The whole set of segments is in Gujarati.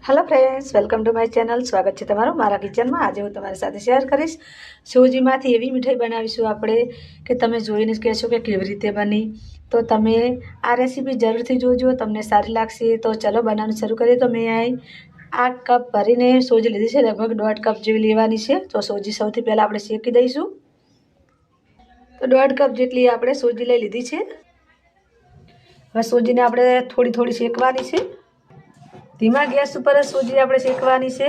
Hello friends, welcome to my channel. स्वागत है तमाરું મારા કિચનમાં। આજે હું તમારી સાથે શેર કરીશ સોજીમાંથી એવી મીઠાઈ બનાવીશું આપણે કે તમે જોઈને જ કહેશો કે કેવી રીતે બની। તો તમે આ રેસીપી જરૂરથી જોજો, તમને સારી લાગશે। તો ચલો બનાવવાનું શરૂ કરીએ। તો મેં અહીં 8 કપ ભરીને સોજી લીધી છે, લગભગ 1.5 કપ જેવી લેવાની છે। તો સોજી સૌથી પહેલાં આપણે શેકી દઈશું। તો 1.5 કપ જેટલી આપણે સોજી લઈ લીધી છે। હવે સોજીને આપણે થોડી થોડી શેકવાની છે। ધીમા ગેસ ઉપર સોજી આપણે શેકવાની છે।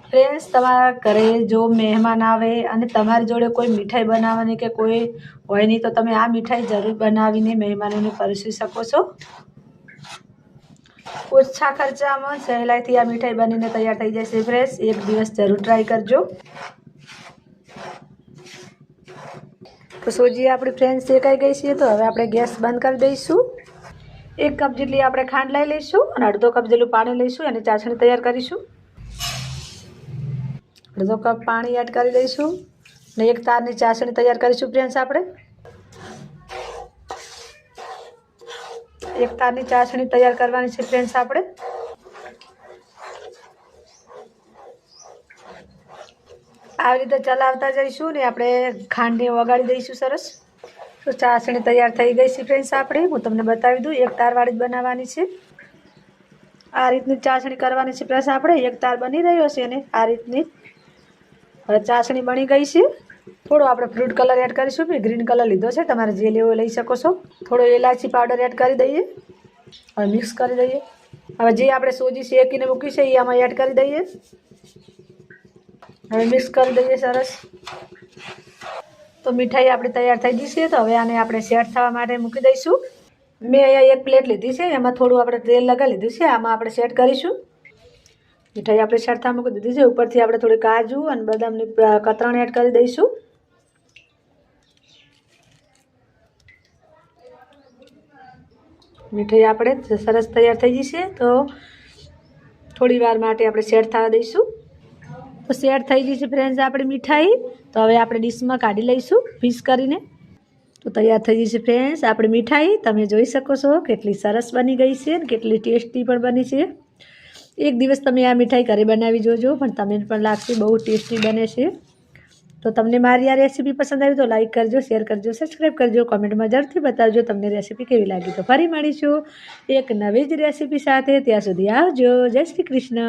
ફ્રેન્ડ્સ, તમારા ઘરે જો મહેમાન આવે અને તમારી જોડે કોઈ મીઠાઈ બનાવવાની કે કોઈ હોય નહીં, તો તમે આ મીઠાઈ જરૂર બનાવીને મહેમાનોને પરોસી શકો છો। ઓછા ખર્ચામાં સહેલાઈથી આ મીઠાઈ બનીને તૈયાર થઈ જશે। ફ્રેન્ડ્સ, એક દિવસ જરૂર ટ્રાય કરજો। તો સોજી આપણી ફ્રેન્ડ્સ શેકાઈ ગઈ છે। તો હવે આપણે ગેસ બંધ કરી દઈશું। 1 કપ જેટલી આપણે ખાંડ લઈ લઈશું અને 1/2 કપ જેટલું પાણી લઈશું અને ચાસણી તૈયાર કરીશું। 1/2 કપ પાણી એડ કરી દઈશું અને 1 તારની ચાસણી તૈયાર કરીશું। ફ્રેન્ડ્સ, આપણે 1 તારની ચાસણી તૈયાર કરવાની છે। ફ્રેન્ડ્સ, આપણે આવી રીતે ચલાવતા જઈશું ને આપણે ખાંડને ઓગાળી દઈશું સરસ। તો ચાસણી તૈયાર થઈ ગઈ છે। ફ્રેન્ડ્સ, આપણે હું તમને બતાવી દઉં, 1 તારવાળી જ બનાવવાની છે। આ રીતની ચાસણી કરવાની છે। પ્લસ આપણે 1 તાર બની રહ્યો છે ને આ રીતની હવે ચાસણી બની ગઈ છે। થોડો આપણે ફ્રૂટ કલર એડ કરીશું। મેં ગ્રીન કલર લીધો છે, તમારે જે લેવો લઈ શકો છો। થોડો ઇલાયચી પાવડર એડ કરી દઈએ। હવે મિક્સ કરી દઈએ। હવે જે આપણે સોજી શેકીને મૂકી છે એ આમાં એડ કરી દઈએ। હવે મિક્સ કરી દઈએ સરસ। તો મીઠાઈ આપણી તૈયાર થઈ ગઈ છે। તો હવે આને આપણે સેટ થવા માટે મૂકી દઈશું। મેં અહીંયા 1 પ્લેટ લીધી છે, એમાં થોડું આપણે તેલ લગાવી લીધું છે, આમાં આપણે સેટ કરીશું। મીઠાઈ આપણે સેટ થવા મૂકી દીધી છે। ઉપરથી આપણે થોડી કાજુ અને બદામની કતરણ એડ કરી દઈશું। મીઠાઈ આપણે સરસ તૈયાર થઈ ગઈ છે। તો થોડી વાર માટે આપણે સેટ થવા દઈશું। તો સેટ થઈ ગઈ છે ફ્રેન્ડ્સ આપણી મીઠાઈ। તો હવે આપણે ડીશમાં કાઢી લઈશું પીસ કરીને। તો તૈયાર થઈ ગઈ છે ફ્રેન્ડ્સ આપણી મીઠાઈ। તમે જોઈ શકો છો કેટલી સરસ બની ગઈ છે અને કેટલી ટેસ્ટી પણ બની છે। એક દિવસ તમે આ મીઠાઈ ઘરે બનાવી જોજો, પણ તમને પણ લાગશે બહુ ટેસ્ટી બને છે। તો તમને મારી આ રેસીપી પસંદ આવી તો લાઈક કરજો, શેર કરજો, સબસ્ક્રાઈબ કરજો, કોમેન્ટમાં જરૂરથી બતાવજો તમને રેસીપી કેવી લાગી। તો ફરી મળીશું એક નવી જ રેસીપી સાથે। ત્યાં સુધી આવજો। જય શ્રી કૃષ્ણ।